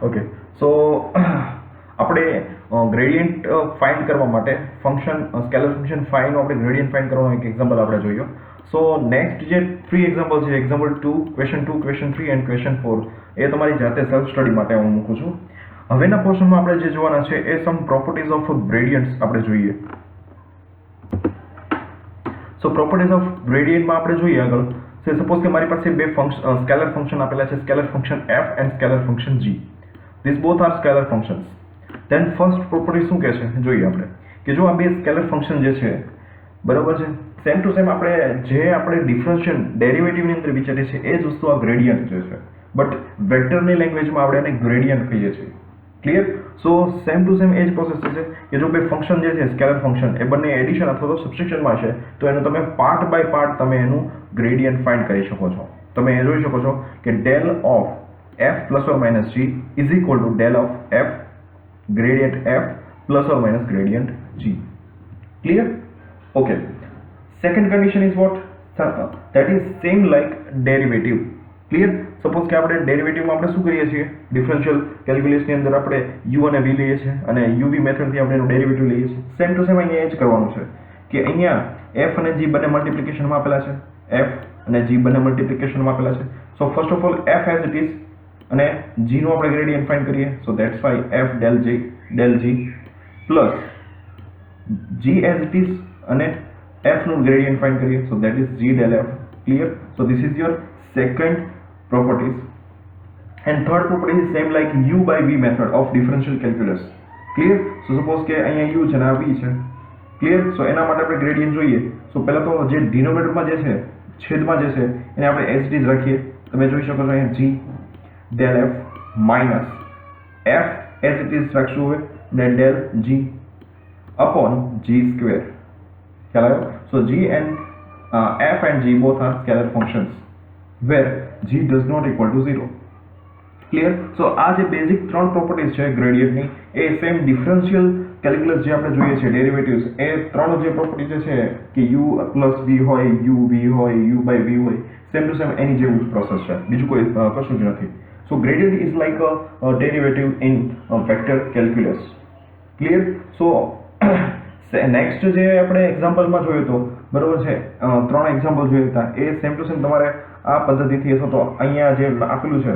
Okay so આપણે gradient find કરવા માટે ફંક્શન સ્કેલર ફંક્શન ફાઈ નો આપણે ગ્રેડિયન્ટ ફાઇન્ડ કરવાનું એક એક્ઝામ્પલ આપણે જોઈએ. સો નેક્સ્ટ જે 3 એક્ઝામ્પલ છે, example 2, question 2, question 3 and question 4, એ તમારી જાતે સેલ્ફ સ્ટડી માટે હું મૂકું છું. હવેના પોર્શનમાં આપણે જે જોવાના છે એ સમ પ્રોપર્ટીઝ ઓફ ગ્રેડિયન્ટ્સ આપણે જોઈએ. સો પ્રોપર્ટીઝ ઓફ ગ્રેડિયન્ટમાં આપણે જોઈએ આગળ. સો સપોઝ કે મારી પાસે બે સ્કેલર ફંક્શન આપેલા છે, scalar function f and scalar function g. This both are scalar functions. Then first property શું કહે છે જોઈએ આપણે, કે જો આ બે સ્કેલર ફંક્શન જે છે બરાબર છે, સેમ ટુ સેમ આપણે ડિફરન્શિયલ ડેરિવેટિવની અંદર વિચારીએ છીએ એ જ વસ્તુ આ ગ્રેડિયન્ટ જે છે, બટ વેક્ટરની લેંગ્વેજમાં આપણે એને ગ્રેડિયન્ટ કહીએ છીએ. Clear? So same to same એ જ પ્રોસેસ છે કે જો બે ફંક્શન જે છે સ્કેલર ફંક્શન એ બંને એડિશન અથવા તો સબસ્ટ્રેક્શનમાં છે તો એનું તમે પાર્ટ બાય પાર્ટ તમે એનું ગ્રેડિયન્ટ ફાઇન્ડ કરી શકો છો. તમે એ જોઈ શકો છો કે del of f plus or minus g is equal to del of f gradient f plus or minus gradient g. Clear? Okay. Second condition is what? That is same like derivative. Clear? Suppose કે આપણે ડેરિવેટિવમાં આપણે શું કરીએ છીએ, differential કેલ્ક્યુલસની અંદર આપણે u અને v લઈએ છીએ અને uv મેથડથી આપણે એનું ડેરિવેટિવ લઈએ છીએ. સેમ ટુ સેમ અહીંયા એ જ કરવાનું છે કે અહીંયા f અને g બંને મલ્ટિપ્લિકેશનમાં આપેલા છે, f અને g બંને મલ્ટિપ્લિકેશનમાં આપેલા છે. So first of all f as it is અને g નું આપણે ગ્રેડિયન્ટ ફાઇન્ડ કરીએ. સો that's Y f del g plus g as it is અને f નું ગ્રેડિયન્ટ ફાઇન્ડ કરીએ. So that is g del f. Clear? So this is your second properties. And third property is same like u by v method of differential calculus. Clear? So suppose કે અહીંયા u છે અને આ v છે. Clear? So એના માટે આપણે gradient જોઈએ. So પહેલા તો જે ડિનોમિનેટરમાં જે છે, છેદમાં જે છે એને આપણે as it is રાખીએ. તમે જોઈ શકો છો અહીંયા g del f minus f as it is રાખશું હવે then del g upon g square. ખ્યાલ આવ્યો? So g and f and g both are scalar functions where g does not equal to 0. Clear? So આ જે basic ત્રણ properties છે ગ્રેડિયન્ટની એ same differential calculus જે આપણે જોઈએ છે ડેરિવેટિવ્સ, એ ત્રણ જે પ્રોપર્ટી જે છે કે u પ્લસ v હોય, u v હોય, u by v હોય, સેમ ટુ સેમ એની જેવું જ પ્રોસેસ છે, બીજું કોઈ કશું જ નથી. So gradient is like a derivative in vector calculus. Clear? So next જે આપણે એક્ઝામ્પલમાં જોયું તો બરોબર છે, ત્રણ એક્ઝામ્પલ જોયા હતા એ સેમ ટુ સેમ તમારે આ પદ્ધતિથી અથવા તો અહીંયા જે આપેલું છે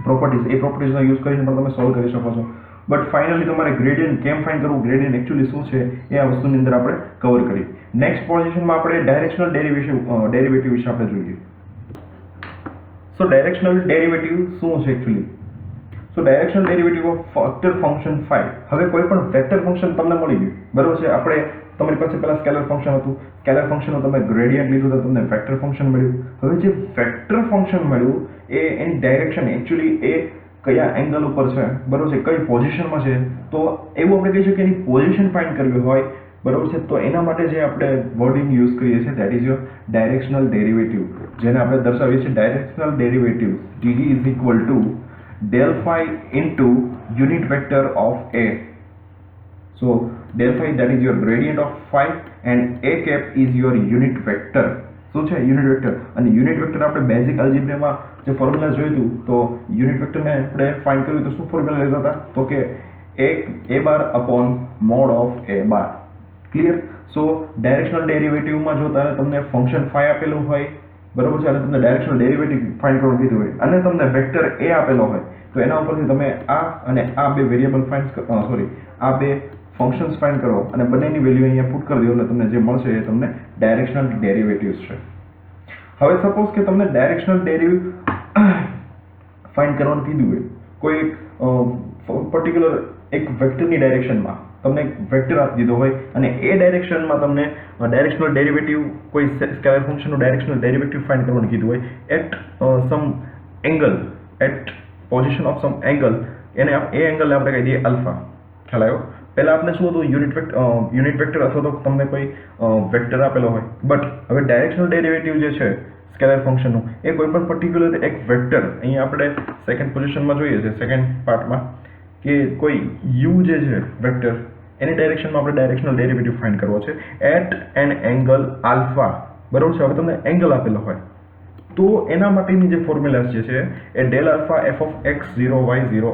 પ્રોપર્ટીઝ, એ પ્રોપર્ટીઝનો યુઝ કરીને પણ તમે સોલ્વ કરી શકો છો. બટ ફાઇનલી તમારે ગ્રેડિયન્ટ કેમ ફાઇન્ડ કરવું, ગ્રેડિયન્ટ એકચ્યુઅલી શું છે એ આ વસ્તુની અંદર આપણે કવર કરી. નેક્સ્ટ પોઝિશનમાં આપણે ડાયરેક્શનલ ડેરિવેટિવ વિશે આપણે જોઈએ. સો ડાયરેક્શનલ ડેરિવેટિવ શું છે actually? So directional derivative of vector function phi. હવે કોઈ પણ વેક્ટર ફંક્શન તમને મળી ગયું બરોબર છે, આપણે તમારી પાસે પહેલા સ્કેલર ફંક્શન હતું, સ્કેલર ફંક્શનનું તમે ગ્રેડિયન્ટ લીધું તો તમને વેક્ટર ફંક્શન મળ્યું. હવે જે વેક્ટર ફંક્શન મળ્યું એ એની ડાયરેક્શન એકચ્યુઅલી એ કયા એંગલ ઉપર છે બરોબર છે, કઈ પોઝિશનમાં છે, તો એવું આપણે કહી શકીએ એની પોઝિશન ફાઇન્ડ કરવી હોય બરોબર છે, તો એના માટે જે આપણે વર્ડિંગ યુઝ કરીએ છીએ that is your directional derivative, જેને આપણે દર્શાવીએ છીએ directional derivative dg is equal to del phi into unit vector of a. So del phi that is your gradient of phi and a cap is your unit vector. શું છે unit vector? અને unit vector આપણે basic અલ્જેબ્રામાં જે formula જોયું હતું તો unit વેક્ટરને આપણે ફાઇન્ડ કર્યું તો શું ફોર્મ્યુલા લેતા હતા તો કે a bar upon mod of a bar. Clear? So directional ડેરિવેટિવમાં જો તમને ફંક્શન ફાઈ આપેલું હોય બરોબર છે અને તમને ડાયરેક્શનલ ડેરિવેટિવ ફાઇન્ડ કરવાનું કીધું હોય અને તમને વેક્ટર a આપેલો હોય તો એના ઉપરથી તમે આ અને આ બે વેરિયેબલ આ બે ફંક્શન્સ ફાઇન્ડ કરો અને બંનેની વેલ્યુ અહીંયા પુટ કરી દો એટલે તમને જે મળશે એ તમને ડાયરેક્શનલ ડેરિવેટિવ્સ છે. હવે સપોઝ કે તમને ડાયરેક્શનલ ડેરિવેટિવ ફાઇન્ડ કરવાનું કીધું હોય કોઈ પર્ટિક્યુલર એક વેક્ટરની ડાયરેક્શનમાં, તમને વેક્ટર આપી દીધો હોય અને એ ડાયરેક્શનમાં તમને ડાયરેક્શનલ ડેરિવેટિવ કોઈ સ્કેલર ફંક્શનનું ડાયરેક્શનલ ડેરિવેટિવ ફાઇન્ડ કરવાનું કીધું હોય at some angle, at position of some angle, એને એ એંગલને આપણે કહી દઈએ આલ્ફા. ખ્યાલ આવ્યો? પહેલા આપણે શું હતું યુનિટ વેક્ટર અથવા તો તમને કોઈ વેક્ટર આપેલો હોય, બટ હવે ડાયરેક્શનલ ડેરિવેટિવ જે છે સ્કેલર ફંક્શનનું એ કોઈ પણ પર્ટિક્યુલર એક વેક્ટર, અહીંયા આપણે સેકન્ડ પોઝિશનમાં જોઈએ છે સેકન્ડ પાર્ટમાં કે કોઈ u જે છે વેક્ટર એની ડાયરેક્શનમાં આપણે ડાયરેક્શનલ ડેરિવેટિવ ફાઇન્ડ કરવો છે એટ એન એંગલ આલ્ફા બરોબર છે. હવે તમને એંગલ આપેલો હોય તો એના માટેની જે ફોર્મ્યુલા જે છે એ del alpha f of x0 y0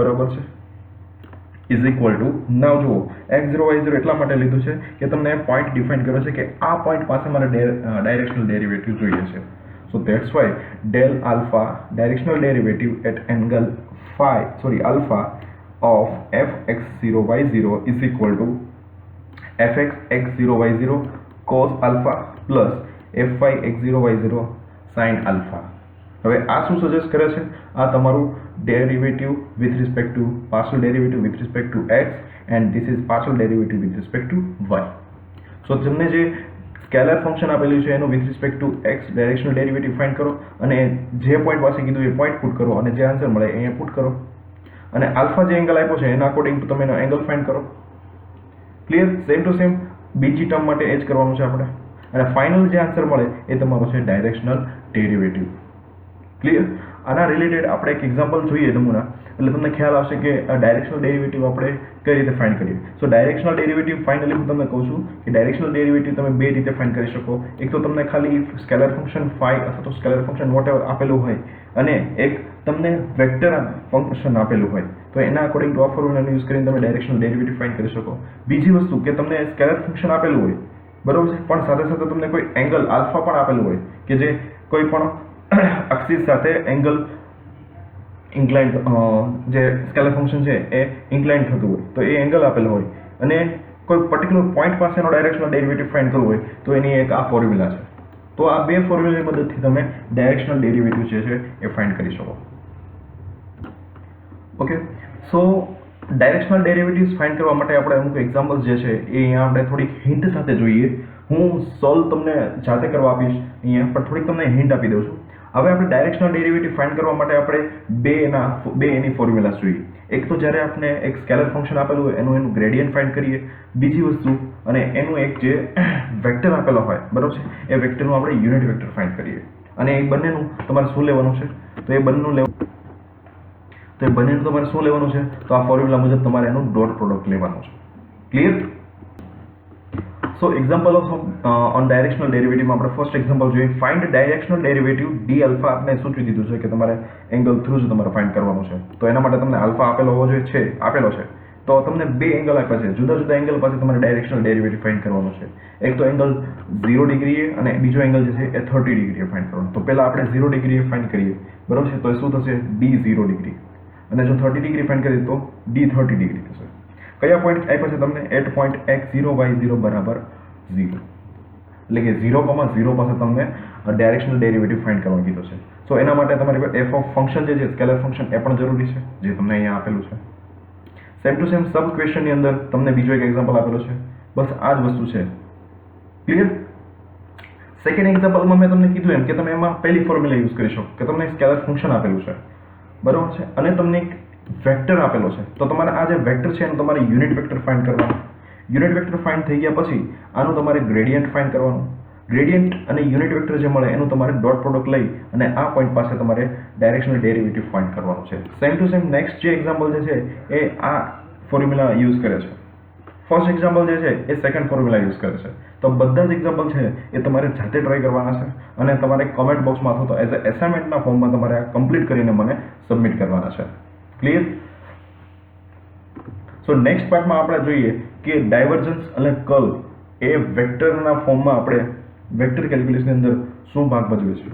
બરાબર છે ઇઝ ઇક્વલ ટુ, નાવ જુઓ x0 y0 એટલા માટે લીધું છે કે તમને પોઈન્ટ ડિફાઇન કર્યો છે કે આ પોઈન્ટ પાસે મારે ડાયરેક્શનલ ડેરિવેટિવ જોઈએ છે. So that's why del alpha directional derivative at angle alpha of fx0 y0 is equal to fx x0 y0 cos alpha plus fy x0 y0 sin alpha. હવે આ શું સજેસ્ટ કરે છે? આ તમારું derivative with respect to partial derivative with respect to x and this is partial derivative with respect to y. સો તમને જે scalar function આપેલું છે એનું with respect to x directional derivative find કરો અને જે પોઈન્ટ પાસે કીધું એ પોઈન્ટ પુટ કરો અને જે આન્સર મળે એ પુટ કરો અને આલ્ફા જે એંગલ આપ્યો છે એના અકોર્ડિંગ ટુ તમે એનો એંગલ ફાઇન્ડ કરો. ક્લિયર? સેમ ટુ સેમ બીજી ટર્મ માટે એ જ કરવાનું છે આપણે અને ફાઇનલ જે આન્સર મળે એ તમારો છે ડાયરેક્શનલ ડેરિવેટિવ. ક્લિયર? આના રિલેટેડ આપણે એક એક્ઝામ્પલ જોઈએ નમૂના, એટલે તમને ખ્યાલ આવશે કે ડાયરેક્શનલ ડેરિવેટિવ આપણે કઈ રીતે ફાઇન્ડ કરીએ. સો ડાયરેક્શનલ ડેરિવેટિવ ફાઇનલી હું તમને કહું છું કે ડાયરેક્શનલ ડેરિવેટિવ તમે બે રીતે ફાઇન્ડ કરી શકો. એક તો તમને ખાલી સ્કેલર ફંક્શન ફાઈ અથવા તો સ્કેલર ફંક્શન વોટેવર આપેલું હોય અને એક તમને વેક્ટર ફંક્શન આપેલું હોય તો એના અકોર્ડિંગ ટુ આ ફોર્મ્યુલાનો યુઝ કરીને તમે ડાયરેક્શનલ ડેરિવેટિવ ફાઇન્ડ કરી શકો. બીજી વસ્તુ કે તમને સ્કેલર ફંક્શન આપેલું હોય બરોબર છે, પણ સાથે સાથે તમને કોઈ એંગલ આલ્ફા પણ આપેલું હોય કે જે કોઈ પણ એક્સિસ સાથે એંગલ ઇન્ક્લાઇન્ડ જે સ્કેલર ફંક્શન છે એ ઇન્ક્લાઇન્ડ થતું હોય તો એ એંગલ આપેલો હોય અને કોઈ પર્ટિક્યુલર પોઈન્ટ પાસેનો ડાયરેક્શનલ ડેરિવેટિવ ફાઇન્ડ કરવું હોય તો એની એક આ ફોર્મ્યુલા છે. તો આ બે ફોર્મ્યુલાની મદદથી તમે ડાયરેક્શનલ ડેરિવેટિવ જે છે એ ફાઇન્ડ કરી શકો. ઓકે, સો ડાયરેક્શનલ ડેરિવેટિવ્સ ફાઇન્ડ કરવા માટે આપણે અમુક એક્ઝામ્પલ્સ જે છે એ અહીંયા આપણે થોડીક હિન્ટ સાથે જોઈએ. હું સોલ્વ તમને જાતે કરવા આપીશ અહીંયા, પણ થોડીક તમને હિન્ટ આપી દઉં છું. હવે આપણે ડાયરેક્શનલ ડેરિવેટિવ ફાઇન્ડ કરવા માટે આપણે બે એની ફોર્મ્યુલાસ જોઈએ. એક તો જ્યારે આપણે એક સ્કેલર ફંક્શન આપેલું હોય એનું ગ્રેડિયન્ટ ફાઇન્ડ કરીએ. બીજી વસ્તુ અને એનું એક જે વેક્ટર આપેલો હોય બરાબર છે એ વેક્ટરનું આપણે યુનિટ વેક્ટર ફાઇન્ડ કરીએ અને એ બંનેનું તમારે શું લેવાનું છે? તો એ બંનેનું તમારે શું લેવાનું છે? તો આ ફોર્મ્યુલા મુજબ તમારે એનું ડોટ પ્રોડક્ટ લેવાનું છે. Clear? So example of on directional ડેરિવેટિવમાં આપણે ફર્સ્ટ એક્ઝામ્પલ જોઈએ. Find directional derivative D alpha આપણે સૂચવી દીધું છે કે તમારે એંગલ થ્રુ જ તમારે ફાઇન્ડ કરવાનું છે. તો એના માટે તમને આલ્ફા આપેલો હોવો જોઈએ છે, આપેલો છે. તો તમને બે એંગલ આપ્યા છે, જુદા જુદા એંગલ પાસે તમારે ડાયરેક્શનલ ડેરિવેટિવ ફાઇન્ડ કરવાનું છે. એક તો એંગલ 0 ડિગ્રીએ અને બીજો એંગલ જે છે એ 30 ડિગ્રીએ ફાઇન્ડ કરવાનો. તો પહેલા આપણે 0 ડિગ્રીએ ફાઇન્ડ કરીએ બરાબર છે, તો એ શું થશે? ડી 0 ડિગ્રી અને જો 30 ડિગ્રી ફાઇન્ડ કરીએ તો ડી 30 ડિગ્રી થશે. કયા પોઈન્ટ આપ્યા છે તમને? એટ પોઈન્ટ x0 y0 બરાબર 0, એટલે કે 0,0 પાસે તમને ડાયરેક્શનલ ડેરિવેટિવ ફાઇન્ડ કરવાનું કીધું છે. સો એના માટે તમારી એફ ઓફ ફંક્શન જે છે સ્કેલર ફંક્શન એ પણ જરૂરી છે જે તમને અહીંયા આપેલું છે. સેમ ટુ સેમ સબ ક્વેશ્ચનની અંદર તમને બીજો એક એક્ઝામ્પલ આપેલો છે. બસ આ જ વસ્તુ છે. ક્લિયર? સેકન્ડ એક્ઝામ્પલમાં મેં તમને કીધું એમ કે તમે એમાં પહેલી ફોર્મ્યુલા યુઝ કરી શકો કે તમને એક સ્કેલર ફંક્શન આપેલું છે બરાબર છે અને તમને એક વેક્ટર આપેલો છે. તો તમારે આ જે વેક્ટર છે એનું તમારે યુનિટ વેક્ટર ફાઇન્ડ કરવાનું. યુનિટ વેક્ટર ફાઇન્ડ થઈ ગયા પછી આનું તમારે ગ્રેડિયન્ટ ફાઇન્ડ કરવાનું. ગ્રેડિયન્ટ અને યુનિટ વેક્ટર જે મળે એનું તમારે ડોટ પ્રોડક્ટ લઈ અને આ પોઈન્ટ પાસે તમારે ડાયરેક્શનલ ડેરિવેટિવ ફાઇન્ડ કરવાનું છે. સેમ ટુ સેમ નેક્સ્ટ જે એક્ઝામ્પલ જે છે એ આ ફોર્મ્યુલા યુઝ કરે છે. ફર્સ્ટ એક્ઝામ્પલ જે છે એ સેકન્ડ ફોર્મ્યુલા યુઝ કરે છે. તો બધા જ એક્ઝામ્પલ છે એ તમારે જાતે ટ્રાય કરવાના છે અને તમારે કમેન્ટ બોક્સમાં અથવા તો એઝ અ એસાઇનમેન્ટના ફોર્મમાં તમારે આ કમ્પ્લીટ કરીને મને સબમિટ કરવાના છે. ક્લિયર? સો નેક્સ્ટ પાર્ટમાં આપણે જોઈએ કે ડાયવર્જન્સ અને કર્લ એ વેક્ટરના ફોર્મમાં આપણે વેક્ટર કેલ્ક્યુલસની અંદર શું ભાગ ભજવે છે.